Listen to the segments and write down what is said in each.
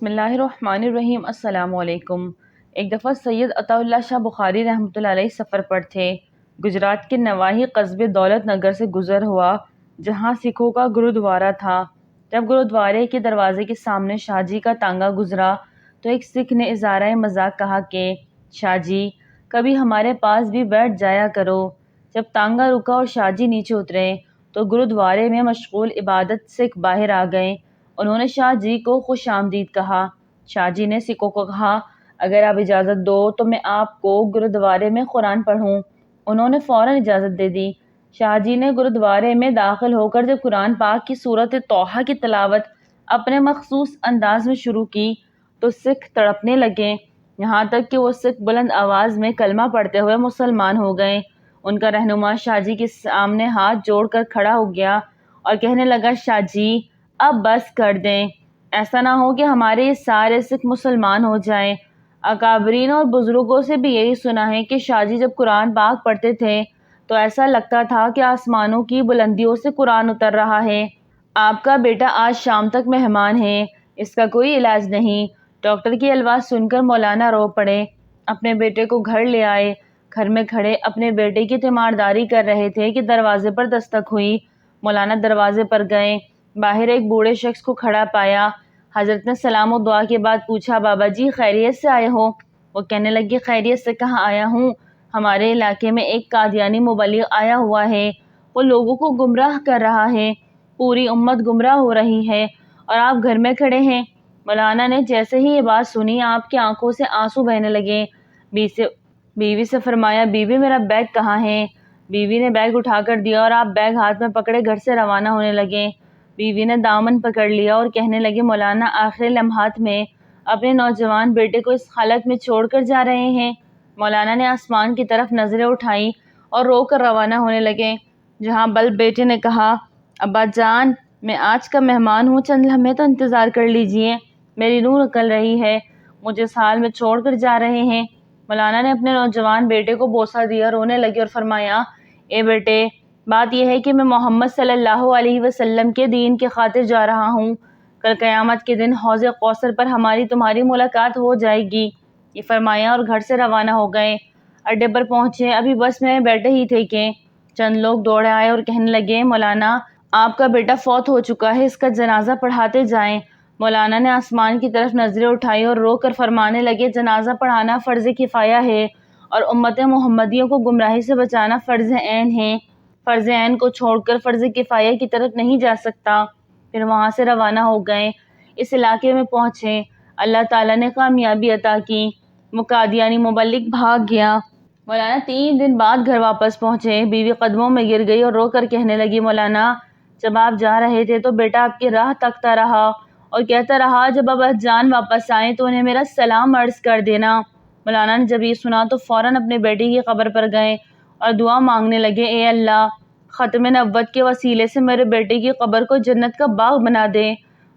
بسم اللہ الرحمن الرحیم۔ السلام علیکم۔ ایک دفعہ سید عطا اللہ شاہ بخاری رحمۃ اللہ علیہ سفر پر تھے۔ گجرات کے نواحی قصبے دولت نگر سے گزر ہوا، جہاں سکھوں کا گرودوارہ تھا۔ جب گرودوارے کے دروازے کے سامنے شاہ جی کا تانگا گزرا تو ایک سکھ نے اظہارِ مذاق کہا کہ شاہ جی کبھی ہمارے پاس بھی بیٹھ جایا کرو۔ جب تانگا رکا اور شاہ جی نیچے اترے تو گرودوارے میں مشغول عبادت سکھ باہر آ گئے۔ انہوں نے شاہ جی کو خوش آمدید کہا۔ شاہ جی نے سکھوں کو کہا، اگر آپ اجازت دو تو میں آپ کو گرودوارے میں قرآن پڑھوں۔ انہوں نے فوراً اجازت دے دی۔ شاہ جی نے گرودوارے میں داخل ہو کر جب قرآن پاک کی سورۃ طٰہٰ کی تلاوت اپنے مخصوص انداز میں شروع کی تو سکھ تڑپنے لگے، یہاں تک کہ وہ سکھ بلند آواز میں کلمہ پڑھتے ہوئے مسلمان ہو گئے۔ ان کا رہنما شاہ جی کے سامنے ہاتھ جوڑ کر کھڑا ہو گیا اور کہنے لگا، شاہ جی اب بس کر دیں، ایسا نہ ہو کہ ہمارے یہ سارے سکھ مسلمان ہو جائیں۔ اکابرین اور بزرگوں سے بھی یہی سنا ہے کہ شاہ جی جب قرآن پاک پڑھتے تھے تو ایسا لگتا تھا کہ آسمانوں کی بلندیوں سے قرآن اتر رہا ہے۔ آپ کا بیٹا آج شام تک مہمان ہے، اس کا کوئی علاج نہیں۔ ڈاکٹر کی الفاظ سن کر مولانا رو پڑے، اپنے بیٹے کو گھر لے آئے۔ گھر میں کھڑے اپنے بیٹے کی تیمارداری کر رہے تھے کہ دروازے پر دستک ہوئی۔ مولانا دروازے پر گئے، باہر ایک بوڑھے شخص کو کھڑا پایا۔ حضرت نے سلام و دعا کے بعد پوچھا، بابا جی خیریت سے آئے ہو؟ وہ کہنے لگے، خیریت سے کہاں آیا ہوں، ہمارے علاقے میں ایک قادیانی مبلغ آیا ہوا ہے، وہ لوگوں کو گمراہ کر رہا ہے، پوری امت گمراہ ہو رہی ہے اور آپ گھر میں کھڑے ہیں۔ مولانا نے جیسے ہی یہ بات سنی آپ کی آنکھوں سے آنسو بہنے لگے۔ بیوی سے فرمایا، بیوی میرا بیگ کہاں ہے؟ بیوی نے بیگ اٹھا کر دیا اور آپ بیگ ہاتھ میں پکڑے گھر سے روانہ ہونے لگے۔ بیوی نے دامن پکڑ لیا اور کہنے لگے، مولانا آخری لمحات میں اپنے نوجوان بیٹے کو اس حالت میں چھوڑ کر جا رہے ہیں؟ مولانا نے آسمان کی طرف نظریں اٹھائیں اور رو کر روانہ ہونے لگے، جہاں بل بیٹے نے کہا، ابا جان میں آج کا مہمان ہوں، چند لمحے تو انتظار کر لیجئے، میری روح نکل رہی ہے، مجھے اس حال میں چھوڑ کر جا رہے ہیں۔ مولانا نے اپنے نوجوان بیٹے کو بوسہ دیا، رونے لگے اور فرمایا، اے بیٹے بات یہ ہے کہ میں محمد صلی اللہ علیہ وسلم کے دین کی خاطر جا رہا ہوں، کل قیامت کے دن حوض کوثر پر ہماری تمہاری ملاقات ہو جائے گی۔ یہ فرمایا اور گھر سے روانہ ہو گئے۔ اڈے پر پہنچے، ابھی بس میں بیٹھے ہی تھے کہ چند لوگ دوڑے آئے اور کہنے لگے، مولانا آپ کا بیٹا فوت ہو چکا ہے، اس کا جنازہ پڑھاتے جائیں۔ مولانا نے آسمان کی طرف نظریں اٹھائی اور رو کر فرمانے لگے، جنازہ پڑھانا فرض کفایہ ہے اور امت محمدیوں کو گمراہی سے بچانا فرض عین ہے، فرض عین کو چھوڑ کر فرض کفایہ کی طرف نہیں جا سکتا۔ پھر وہاں سے روانہ ہو گئے، اس علاقے میں پہنچے، اللہ تعالیٰ نے کامیابی عطا کی، وہ قادیانی مبلغ بھاگ گیا۔ مولانا 3 دن بعد گھر واپس پہنچے، بیوی قدموں میں گر گئی اور رو کر کہنے لگی، مولانا جب آپ جا رہے تھے تو بیٹا آپ کی راہ تکتا رہا اور کہتا رہا، جب ابا جان واپس آئیں تو انہیں میرا سلام عرض کر دینا۔ مولانا نے جب یہ سنا تو فوراً اپنے بیٹے کی قبر پر گئے اور دعا مانگنے لگے، اے اللہ ختم نبوت کے وسیلے سے میرے بیٹے کی قبر کو جنت کا باغ بنا دے۔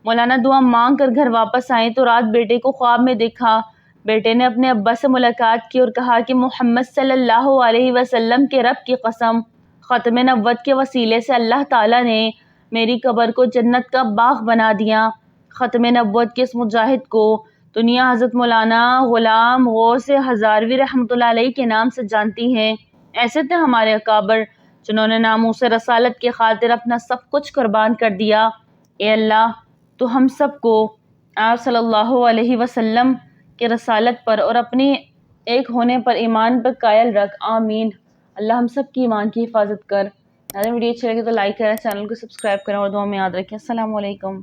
مولانا دعا مانگ کر گھر واپس آئے تو رات بیٹے کو خواب میں دیکھا۔ بیٹے نے اپنے ابا سے ملاقات کی اور کہا کہ محمد صلی اللہ علیہ وسلم کے رب کی قسم، ختم نبوت کے وسیلے سے اللہ تعالیٰ نے میری قبر کو جنت کا باغ بنا دیا۔ ختم نبوت کے اس مجاہد کو دنیا حضرت مولانا غلام غوث ہزاروی رحمۃ اللہ علیہ کے نام سے جانتی ہے۔ ایسے تھے ہمارے اکابر جنہوں نے ناموس رسالت کی خاطر اپنا سب کچھ قربان کر دیا۔ اے اللہ تو ہم سب کو آپ صلی اللہ علیہ وسلم کے رسالت پر اور اپنے ایک ہونے پر ایمان پر قائل رکھ، آمین۔ اللہ ہم سب کی ایمان کی حفاظت کر۔ اگر ویڈیو اچھی لگے تو لائک کریں، چینل کو سبسکرائب کریں اور دعا میں یاد رکھیں۔ السلام علیکم۔